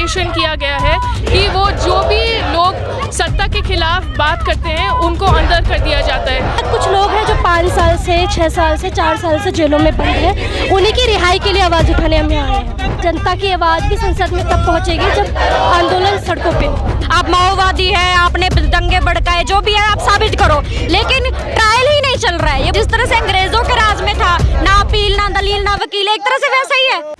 Weaponisation किया गया है कि वो जो भी लोग सत्ता के खिलाफ बात करते हैं उनको अंदर कर दिया जाता है। कुछ लोग हैं जो 5 साल से 6 साल से 4 साल से जेलों में बंद हैं, उन्हीं की रिहाई के लिए आवाज़ उठाने हम यहाँ आए हैं। जनता की आवाज़ भी संसद में तब पहुँचेगी जब आंदोलन सड़कों पे हो। आप माओवादी हैं, आपने दंगे भड़काए, जो भी है आप साबित करो, लेकिन ट्रायल ही नहीं चल रहा है। ये जिस तरह से अंग्रेजों के राज में था, ना अपील ना दलील ना वकील, एक तरह से वैसा ही है।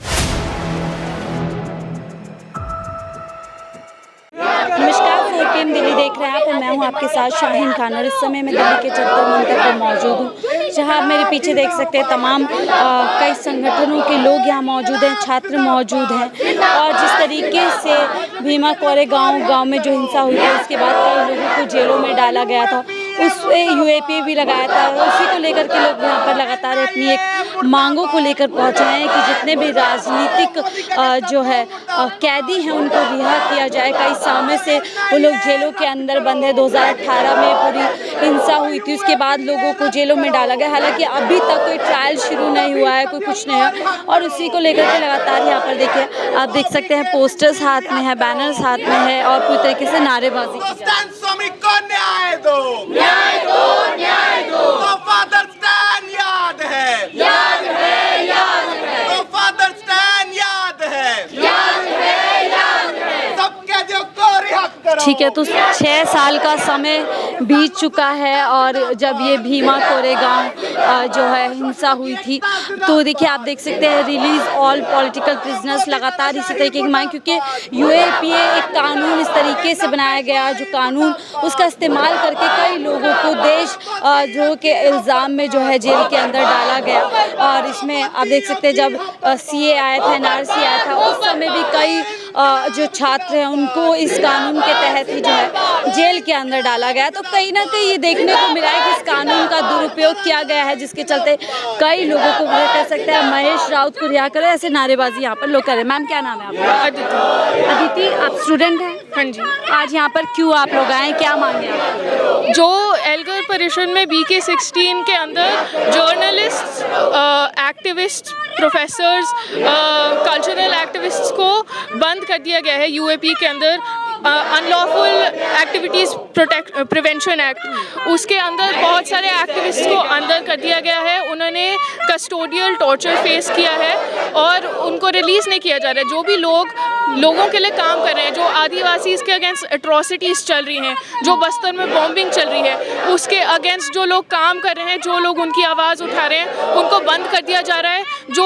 नमस्कार, 4PM दिल्ली देख रहे हैं आप और मैं हूं आपके साथ शाहीन खान। और इस समय मैं दिल्ली के जंतर मंतर पर मौजूद हूं, जहां आप मेरे पीछे देख सकते हैं तमाम कई संगठनों के लोग यहां मौजूद हैं, छात्र मौजूद हैं। और जिस तरीके से भीमा कोरे गांव में जो हिंसा हुई थी, उसके बाद कई लोगों को जेलों में डाला गया था, उस पर UAP भी लगाया था। और उसी को लेकर के लोग यहाँ पर लगातार अपनी एक मांगों को लेकर पहुँचे हैं कि जितने भी राजनीतिक जो है कैदी हैं उनको रिहा किया जाए। कई समय से वो लोग जेलों के अंदर बंद है। 2018 में पूरी हिंसा हुई थी, उसके बाद लोगों को जेलों में डाला गया। हालांकि अभी तक कोई ट्रायल शुरू नहीं हुआ है, कोई कुछ नहीं है। और उसी को लेकर के लगातार यहाँ पर देखिए, आप देख सकते हैं पोस्टर्स हाथ में है, बैनर्स हाथ में है और पूरी तरीके से नारेबाजी की जा रही है। न्याय दो, न्याय दो, न्याय दो। तो फादर स्टैन याद है, याद है, याद है। तो फादर स्टैन याद है, याद है, याद है। सबके जो को रिहा करो। ठीक है, तो 6 साल का समय बीत चुका है और जब ये भीमा कोरे गांव जो है हिंसा हुई थी, तो देखिए आप देख सकते हैं रिलीज ऑल पॉलिटिकल प्रिजनर्स, लगातार इसी तरीके की मांग, क्योंकि UAPA एक कानून इस तरीके से बनाया गया, जो कानून उसका इस्तेमाल करके कई लोगों को देशद्रोह के इल्ज़ाम में जो है जेल के अंदर डाला गया। और इसमें आप देख सकते हैं जब CA आया था, NRC आया था, उस समय भी कई जो छात्र हैं उनको इस कानून के तहत ही जो है जेल के अंदर डाला गया। तो कहीं ना कहीं ये देखने को मिला है कि इस कानून का दुरुपयोग किया गया है, जिसके चलते कई लोगों को कह सकते हैं महेश राउत को रिहा करें, ऐसे नारेबाजी यहाँ पर लोग करें। मैम क्या नाम है आपका? अदिति। अदिति, आप स्टूडेंट हैं? हाँ जी। आज यहाँ पर क्यों आप लोग आए, क्या मांगे आप? जो एल्गर परिषद में BK16 के अंदर journalist, activist, professors, cultural activists को बंद कर दिया गया है UAP के अंदर, अनलॉफुल एक्टिविटीज़ प्रिवेंशन एक्ट, उसके अंदर बहुत सारे एक्टिविस्ट को अंदर कर दिया गया है। उन्होंने कस्टोडियल टॉर्चर फेस किया है और उनको रिलीज़ नहीं किया जा रहा है। जो भी लोगों के लिए काम कर रहे हैं, जो आदिवासी के अगेंस्ट एट्रॉसिटीज़ चल रही हैं, जो बस्तर में बॉम्बिंग चल रही है, उसके अगेंस्ट जो लोग काम कर रहे हैं, जो लोग उनकी आवाज़ उठा रहे हैं, उनको बंद कर दिया जा रहा है। जो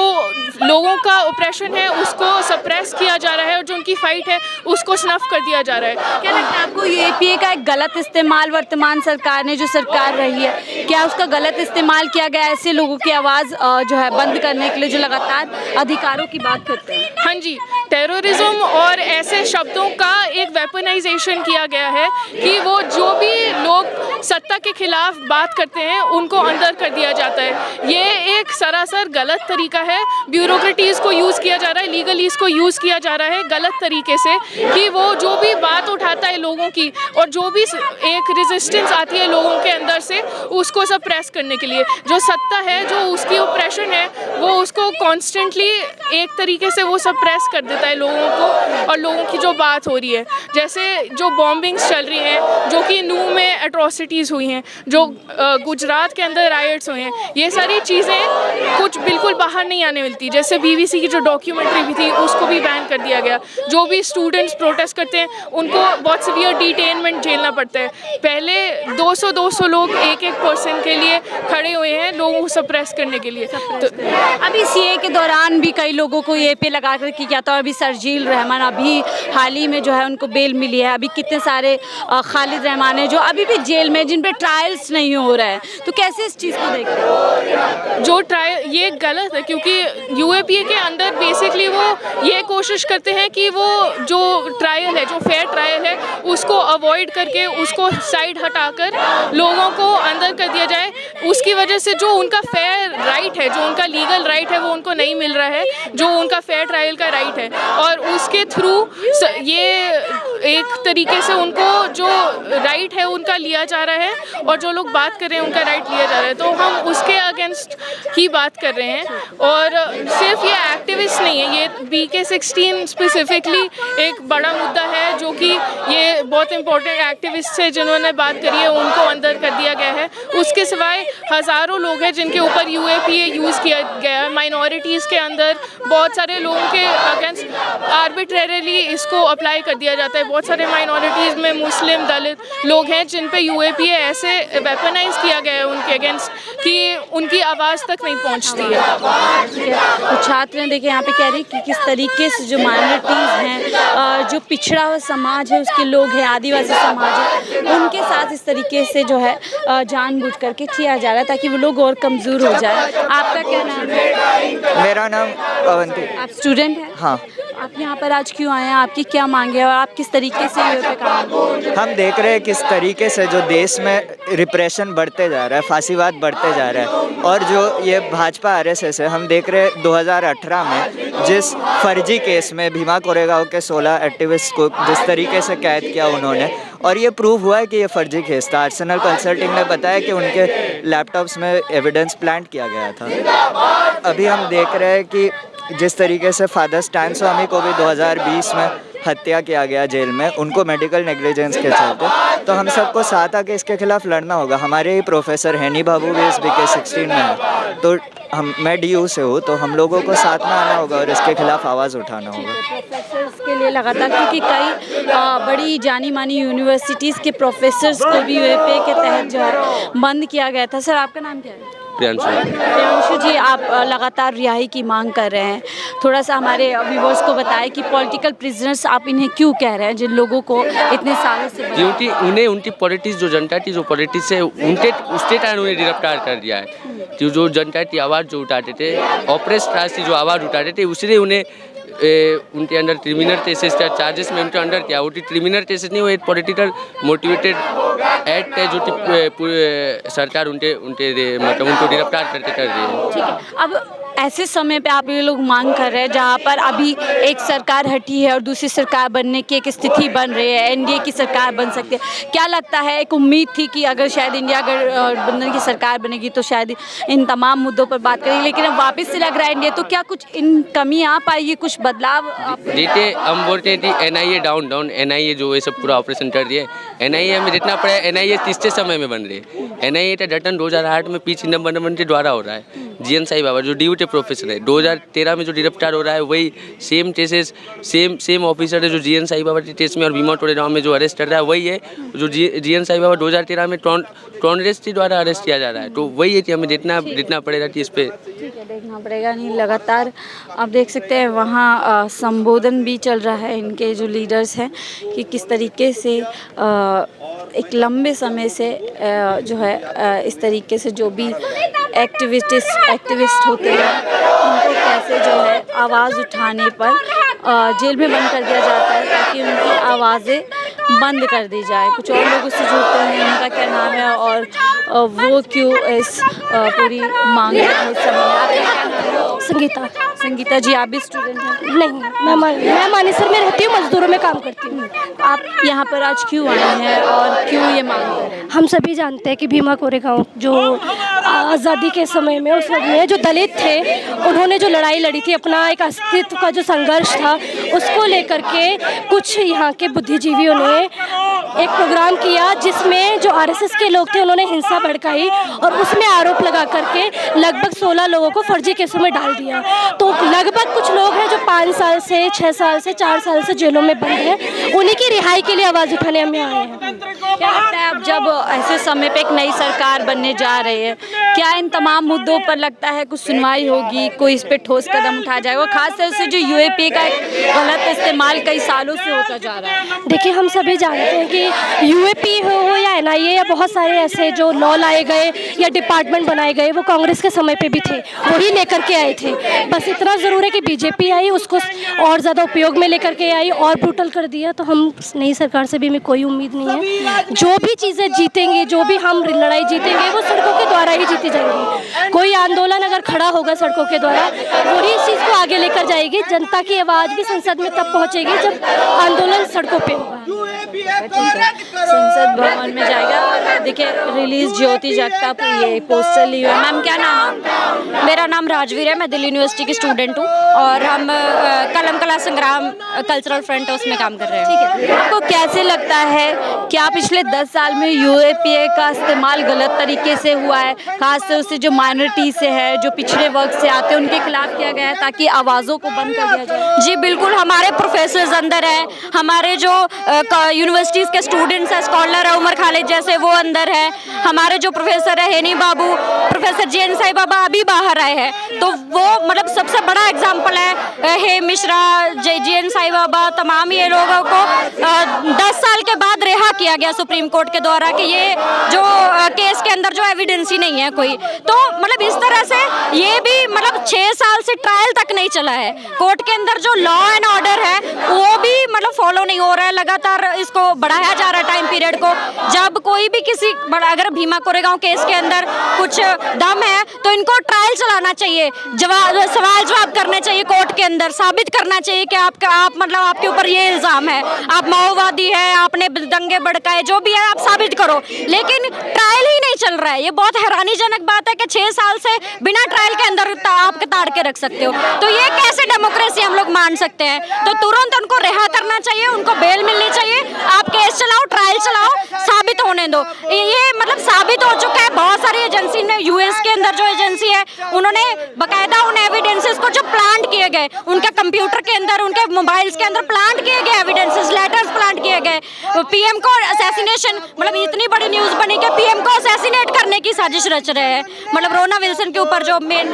लोगों का ऑपरेशन है उसको सप्रेस किया जा रहा है और जो उनकी फ़ाइट है उसको स्नफ कर दिया जा रहा है। क्या लगता है आपको UAPA का एक गलत इस्तेमाल वर्तमान सरकार ने, जो सरकार रही है, क्या उसका गलत इस्तेमाल किया गया ऐसे लोगों की आवाज़ जो है बंद करने के लिए, जो लगातार अधिकारों की बात करते हैं? हाँ जी, टेररिज्म और ऐसे शब्दों का एक वेपनाइजेशन किया गया है कि वो जो भी लोग सत्ता के खिलाफ बात करते हैं उनको अंदर कर दिया जाता है। ये एक सरासर गलत तरीका है। ब्यूरोक्रेटीज़ को यूज़ किया जा रहा है, लीगलीज़ को यूज़ किया जा रहा है गलत तरीके से, कि वो जो भी बात उठाता है लोगों की और जो भी एक रेजिस्टेंस आती है लोगों के अंदर से, उसको सप्रेस करने के लिए जो सत्ता है, जो उसकी ऑपरेशन है, वो उसको कॉन्स्टेंटली एक तरीके से वो सप्रेस कर देता है लोगों को और लोगों की जो बात हो रही है। जैसे जो बॉम्बिंग्स चल रही हैं, जो कि नूह में एट्रॉसिटीज़ हुई हैं, जो गुजरात के अंदर राइट्स हुए हैं, ये सारी चीज़ें कुछ बिल्कुल बाहर नहीं आने मिलती। जैसे BBC की जो डॉक्यूमेंट्री भी थी उसको भी बैन कर दिया गया। जो भी स्टूडेंट्स प्रोटेस्ट करते हैं उनको बहुत सीवियर डिटेनमेंट झेलना पड़ता है। पहले 200 लोग एक पर्सन के लिए खड़े हुए हैं लोगों को सप्रेस करने के लिए। तो अभी CA के दौरान भी कई लोगों को ये पे लगा कर किया था। अभी सरजील रहमान अभी हाल ही में जो है उनको बेल मिली है। अभी कितने सारे खालिद रहमान है जो अभी भी जेल में, जिन पे ट्रायल्स नहीं हो रहे हैं। तो कैसे इस चीज़ को देखते हैं? जो ट्रायल, ये गलत है क्योंकि UAPA के अंदर बेसिकली वो ये कोशिश करते हैं कि वो जो ट्रायल है, जो फेयर ट्रायल है, उसको अवॉइड करके, उसको साइड हटाकर लोगों को अंदर कर दिया जाए। उसकी वजह से जो उनका फेयर राइट है, जो उनका लीगल राइट है, वो उनको नहीं मिल रहा है, जो उनका फेयर ट्रायल का राइट है। और उसके थ्रू ये एक तरीके से उनको जो राइट है उनका लिया जा रहा है और जो लोग बात कर रहे हैं उनका राइट लिया जा रहा है। तो हम उसके अगेंस्ट की बात कर रहे हैं। और सिर्फ ये एक्टिविस्ट नहीं है, ये BK16 स्पेसिफिकली एक बड़ा मुद्दा है, जो कि ये बहुत इंपॉर्टेंट एक्टिविस्ट है जिन्होंने बात करी है, उनको अंदर कर दिया गया है। उसके सिवाय हज़ारों लोग हैं जिनके ऊपर UAPA यूज़ किया गया है। माइनॉरिटीज़ के अंदर बहुत सारे लोगों के अगेंस्ट आर्बिट्रेरली इसको अप्लाई कर दिया जाता है। बहुत सारे माइनॉरिटीज़ में मुस्लिम, दलित लोग हैं जिन पे UAPA ऐसे वेपनाइज किया गया है उनके अगेंस्ट कि उनकी आवाज़ तक नहीं पहुंचती है। तो छात्र देखिए यहाँ पे कह रहे हैं कि किस तरीके से जो माइनॉरिटीज़ हैं, जो पिछड़ा हुआ समाज है उसके लोग हैं, आदिवासी समाज है, उनके साथ इस तरीके से जो है जानबूझ करके किया जा रहा है ताकि वो लोग और कमज़ोर हो जाए। आपका क्या नाम है? मेरा नाम अवंती। आप स्टूडेंट हैं? हाँ। आप यहाँ पर आज क्यों आए हैं? आपकी क्या मांगे और आप किस तरीके से ये पे काम कर रहे हैं? हम देख रहे हैं किस तरीके से जो देश में रिप्रेशन बढ़ते जा रहा है, फांसीवाद बढ़ते जा रहा है, और जो ये भाजपा RSS है, हम देख रहे हैं 2018 में जिस फर्जी केस में भीमा कोरेगांव के 16 एक्टिविस्ट को जिस तरीके से कैद किया उन्होंने, और ये प्रूव हुआ है कि ये फर्जी केस था। आर्सेनल कंसल्टिंग ने बताया कि उनके लैपटॉप्स में एविडेंस प्लांट किया गया था। अभी हम देख रहे हैं कि जिस तरीके से फादर स्टैन स्वामी को भी 2020 में हत्या किया गया जेल में, उनको मेडिकल नेग्लिजेंस के चलते, तो हम सबको साथ आके इसके खिलाफ लड़ना होगा। हमारे ही प्रोफेसर हैनी बाबू भी इस BK16 में है, तो मैं DU से हूँ, तो हम लोगों को साथ में आना होगा और इसके खिलाफ आवाज़ उठाना होगा। प्रोफेसर्स के लिए लगातार, क्योंकि कई बड़ी जानी मानी यूनिवर्सिटीज़ के प्रोफेसर्स को भी UAPA के तहत जो है बंद किया गया था। सर आपका नाम क्या है? प्रियांशु जी, आप लगातार रिहाई की मांग कर रहे हैं, थोड़ा सा हमारे व्यूअर्स को बताएं कि पॉलिटिकल प्रिजनर्स आप इन्हें क्यों कह रहे हैं, जिन लोगों को इतने सालों से क्योंकि उन्हें उनकी पॉलिटिक्स जो जनता की जो पॉलिटिक्स है उनके उसके कारण उन्हें गिरफ्तार कर दिया है। जो जनता की आवाज़ जो उठाते थे, ऑपरेस क्लास की जो आवाज़ उठाते थे, उसने उन्हें उनके अंदर क्रिमिनल केसेस का चार्जेस में उनके अंडर किया। वो क्रिमिनल केसेस नहीं, वो एक पॉलिटिकल मोटिवेटेड एक्ट है जो कि सरकार उनके मतलब उनको गिरफ्तार करके कर रही है। ठीक है, अब ऐसे समय पे आप ये लोग मांग कर रहे हैं जहाँ पर अभी एक सरकार हटी है और दूसरी सरकार बनने की एक स्थिति बन रही है, NDA की सरकार बन सकती है। क्या लगता है, एक उम्मीद थी कि अगर शायद इंडिया गठबंधन की सरकार बनेगी तो शायद इन तमाम मुद्दों पर बात करेंगे, लेकिन अब वापस से लग रहा है NDA, तो क्या कुछ इन कमी आ पाएगी, कुछ बदलाव? देखिए, हम बोलते हैं कि NIA डाउन NIA जो ये सब पूरा ऑपरेशन कर रही है, NIA में जितना पड़ा है, NIA तीसरे समय में बन रही है। NIA का गठन 2008 में P चिदम्बरम के द्वारा हो रहा है। GN साई बाबा जो DU के प्रोफेसर है, 2013 में जो गिरफ्तार हो रहा है वही सेम केसेस सेम ऑफिसर है जो GN साई बाबा के केस में और भीमा कोरेगांव में जो अरेस्ट कर रहा है वही है जो GN साई बाबा 2013 में कांग्रेस के द्वारा अरेस्ट किया जा रहा है। तो वही है कि हमें जितना पड़ेगा कि इस पर ठीक है, देखना पड़ेगा। नहीं, लगातार आप देख सकते हैं वहाँ संबोधन भी चल रहा है इनके जो लीडर्स हैं कि किस तरीके से एक लंबे समय से जो है इस तरीके से जो भी एक्टिविस्ट होते हैं उनको कैसे जो है आवाज़ उठाने पर जेल में बंद कर दिया जाता है ताकि उनकी आवाज़ें बंद कर दी जाए। कुछ और लोगों से जुड़ते हैं, उनका क्या नाम है और वो क्यों इस पूरी मांग संगीता जी, आप भी स्टूडेंट हैं? नहीं, मैं मानेसर में रहती हूँ, मजदूरों में काम करती हूँ। आप यहाँ पर आज क्यों आए हैं और क्यों ये मांग कर रहे हैं? हम सभी जानते हैं कि भीमा कोरेगांव जो आज़ादी के समय में उस वक्त में जो दलित थे उन्होंने जो लड़ाई लड़ी थी, अपना एक अस्तित्व का जो संघर्ष था उसको लेकर के कुछ यहाँ के बुद्धिजीवियों ने एक प्रोग्राम किया जिसमें जो RSS के लोग थे उन्होंने हिंसा भड़काई और उसमें आरोप लगा करके लगभग 16 लोगों को फर्जी केसों में डाल दिया। तो लगभग कुछ लोग हैं जो 5 साल से 6 साल से 4 साल से जेलों में बंद हैं, उन्हीं की रिहाई के लिए आवाज़ उठाने हम यहाँ आए हैं। क्या लगता है अब जब ऐसे समय पे एक नई सरकार बनने जा रही है, क्या इन तमाम मुद्दों पर लगता है कुछ सुनवाई होगी, कोई इस पे ठोस कदम उठाया जाएगा? खासतौर से जो UAPA का गलत इस्तेमाल कई सालों से होता जा रहा है। देखिए, हम सभी जानते हैं कि UAPA हो या NIA या बहुत सारे ऐसे जो लॉ लाए गए या डिपार्टमेंट बनाए गए वो कांग्रेस के समय पे भी थे, वही लेकर के आए थे। बस इतना ज़रूर है कि BJP आई, उसको और ज़्यादा उपयोग में लेकर के आई और ब्रूटल कर दिया। तो हम नई सरकार से भी हमें कोई उम्मीद नहीं है। जो भी चीज़ें जीतेंगी, जो भी हम लड़ाई जीतेंगे वो सड़कों के द्वारा ही जीती जाएंगी। कोई आंदोलन अगर खड़ा होगा सड़कों के द्वारा, वही इस चीज़ को आगे लेकर जाएगी। जनता की आवाज़ भी संसद में तब पहुँचेगी जब आंदोलन सड़कों पर होगा। संसद भवन में जाएगा। देखिए, रिलीज ज्योति जगताप ये पोस्टर ली हुई है। मैम, क्या नाम है? मेरा नाम राजवीर है, मैं दिल्ली यूनिवर्सिटी की स्टूडेंट हूँ और हम कलम कला संग्राम कल्चरल फ्रंट है उसमें काम कर रहे हैं। ठीक है, आपको कैसे लगता है क्या पिछले 10 साल में यूएपीए का इस्तेमाल गलत तरीके से हुआ है, खास तौर से जो माइनॉरिटी से है, जो पिछड़े वर्ग से आते हैं, उनके खिलाफ किया गया है ताकि आवाज़ों को बंद कर दिया जाए? जी बिल्कुल, हमारे प्रोफेसर्स अंदर हैं, हमारे जो यूनिवर्सिटीज़ के स्टूडेंट्स हैं, स्कॉलर है उमर खालिद जैसे वो अंदर है, हमारे जो प्रोफेसर है हेनी बाबू, professor J N Sai Baba अभी बाहर आए हैं, तो वो मतलब सबसे बड़ा एग्जाम्पल है। हे मिश्रा, जे एन साई बाबा, तमाम ये लोगों को 10 साल के बाद रिहा किया गया सुप्रीम कोर्ट के द्वारा कि ये जो केस के अंदर जो एविडेंस ही नहीं है कोई, तो मतलब इस तरह से ये भी मतलब 6 साल से ट्रायल तक नहीं चला है। कोर्ट के अंदर जो लॉ एंड ऑर्डर है वो भी मतलब फॉलो नहीं हो रहा है, लगातार इसको बढ़ाया जा रहा है टाइम पीरियड को। जब कोई भी किसी अगर भीमा कोरेगांव केस के अंदर कुछ दम है तो इनको ट्रायल चलाना चाहिए, सवाल जवाब करने चाहिए कोर्ट के अंदर, साबित करना चाहिए कि आप मतलब आपके ऊपर ये इल्ज़ाम है, आप माओवादी है, आपने दंगे भड़काए, जो भी है आप साबित करो, लेकिन ट्रायल ही नहीं चल रहा है। ये बहुत हैरानीजनक बात है कि 6 साल से बिना ट्रायल के अंदर आप ताड़ के रख सकते हो, तो ये कैसे डेमोक्रेसी हम लोग मान सकते हैं? तो तुरंत उनको रिहा करना चाहिए, उनको बेल मिलनी चाहिए, आप केस चलाओ, ट्रायल चलाओ, साबित होने दो। ये मतलब साबित हो चुका है, बहुत सारी एजेंसी ने, यूएस के अंदर जो एजेंसी है उन्होंने बकायदा उन एविडेंसेस को जो प्लांट किए गए, उनके कंप्यूटर के अंदर, उनके मोबाइल्स के अंदर प्लांट किए गए एविडेंसेस, लेटर्स प्लांट किए गए। पीएम को असैसिनेशन, मतलब इतनी बड़ी न्यूज़ बनी कि पीएम को असैसिनेट करने की साजिश रच रहे हैं, मतलब रोना विल्सन के ऊपर जो मेन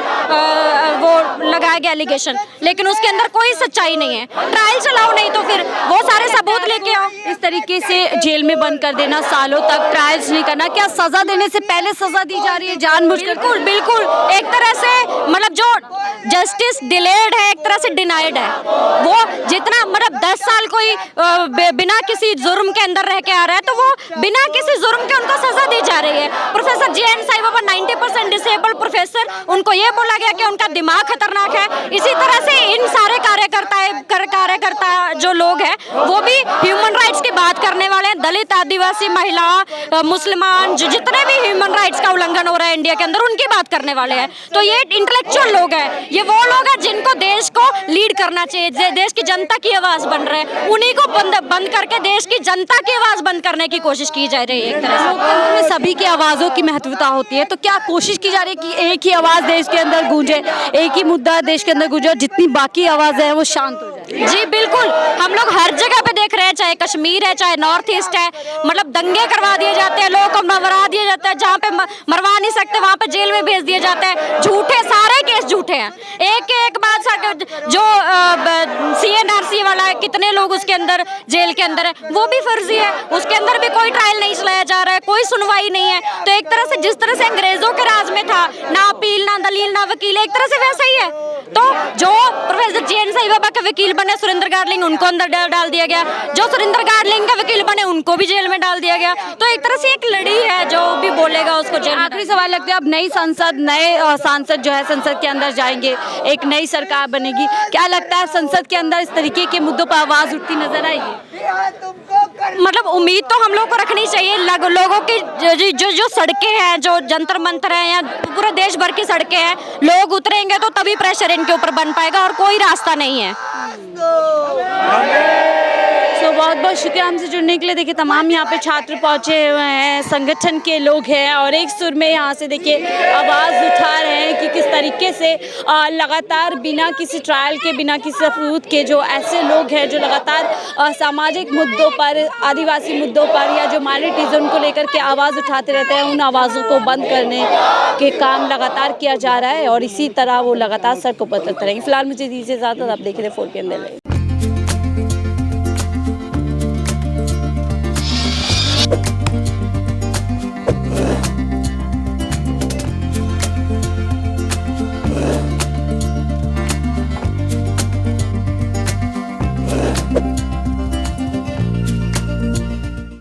वो लगाया गया एलिगेशन, लेकिन उसके अंदर कोई सच्चाई नहीं है। ट्रायल चलाओ, नहीं तो फिर वो सारे सबूत लेके आओ। इस तरीके से जेल में बंद कर देना, सालों तक ट्रायल्स नहीं करना, क्या सजा देने से पहले सजा दी जा रही है जानबूझकर? बिल्कुल बिल्कुल, एक तरह से मतलब जो जस्टिस डिलेड है एक तरह से डिनाइड है। वो जितना मतलब 10 साल कोई बिना किसी जुर्म के अंदर रह के आ रहा है, तो वो बिना किसी जुर्म के उनको सजा दी जा रही है। Professor J N Sai Baba 90% disabled professor, उनको ये बोला गया कि उनका दिमाग खतरनाक है। इसी तरह से इन सारे कार्यकर्ता जो लोग हैं वो भी ह्यूमन राइट्स की बात करने वाले हैं, दलित, आदिवासी, महिला, मुसलमान, जो जितने भी ह्यूमन राइट्स का उल्लंघन हो रहा है इंडिया के अंदर, उनकी बात करने वाले हैं। तो ये इंटेलेक्चुअल लोग हैं, ये वो लोग हैं जिनको देश को लीड करना चाहिए, देश की जनता की आवाज़ बन रहे हैं, उन्हीं को बंद करके देश की जनता की आवाज़ बंद करने की कोशिश की जा रही है। एक तरह से सभी की आवाज़ों की महत्वता होती है, तो क्या कोशिश की जा रही है कि एक ही आवाज़ देश के अंदर गूंजे, एक ही मुद्दा देश के अंदर गूंजे और जितनी बाकी आवाज़ें हैं वो शांत हो जाए? जी बिल्कुल, हम लोग हर जगह पे देख रहे हैं, चाहे कश्मीर है, चाहे नॉर्थ ईस्ट है, मतलब दंगे करवा दिए जाते हैं, लोगों को मरवा दिया जाता है, जहाँ पे मरवा नहीं सकते वहाँ पे जेल में भेज दिए जाते हैं। झूठे, सारे केस झूठे हैं, एक बात जो CNRC वाला है, कितने लोग उसके अंदर जेल के अंदर है, वो भी फर्जी है, उसके अंदर भी कोई ट्रायल नहीं चलाया जा रहा है, कोई सुनवाई नहीं है। तो एक तरह से जिस तरह से अंग्रेजों के राज में था, ना अपील, ना दलील, ना वकील, एक तरह से वैसा ही है। तो जो professor J N Sai Baba के वकील बने सुरेंद्र गार्लिंग, उनको अंदर डाल दिया गया, जो सुरेंद्र गार्लिंग के वकील बने उनको भी जेल में डाल दिया गया। तो एक तरह से एक लड़ी है, जो भी बोलेगा उसको जेल में। आखिरी सवाल लगता है, अब नई संसद, नए सांसद जो है संसद के अंदर जाएंगे, एक नई सरकार बनेगी, क्या लगता है संसद के अंदर इस तरीके के मुद्दों पर आवाज़ उठती नजर आएगी? मतलब उम्मीद तो हम लोग को रखनी चाहिए। लोगों की जो सड़कें हैं, जो जंतर मंतर हैं, या पूरे देश भर की सड़कें हैं, लोग उतरेंगे तो तभी प्रेशर इनके ऊपर बन पाएगा, और कोई रास्ता नहीं है। बहुत बहुत शुक्रिया हमसे जुड़ने के लिए। देखिए तमाम यहाँ पे छात्र पहुँचे हुए हैं, संगठन के लोग हैं, और एक सुर में यहाँ से देखिए आवाज़ उठा रहे हैं कि किस तरीके से लगातार बिना किसी ट्रायल के, बिना किसी सबूत के जो ऐसे लोग हैं जो लगातार सामाजिक मुद्दों पर, आदिवासी मुद्दों पर, या जो माइनॉरिटीज़ उनको लेकर के आवाज़ उठाते रहते हैं, उन आवाज़ों को बंद करने के काम लगातार किया जा रहा है, और इसी तरह वो लगातार सड़कों पर उतरते रहेंगे। फिलहाल मुझे दीजिए इजाज़त, आप देख रहे हैं 4PM दिल्ली।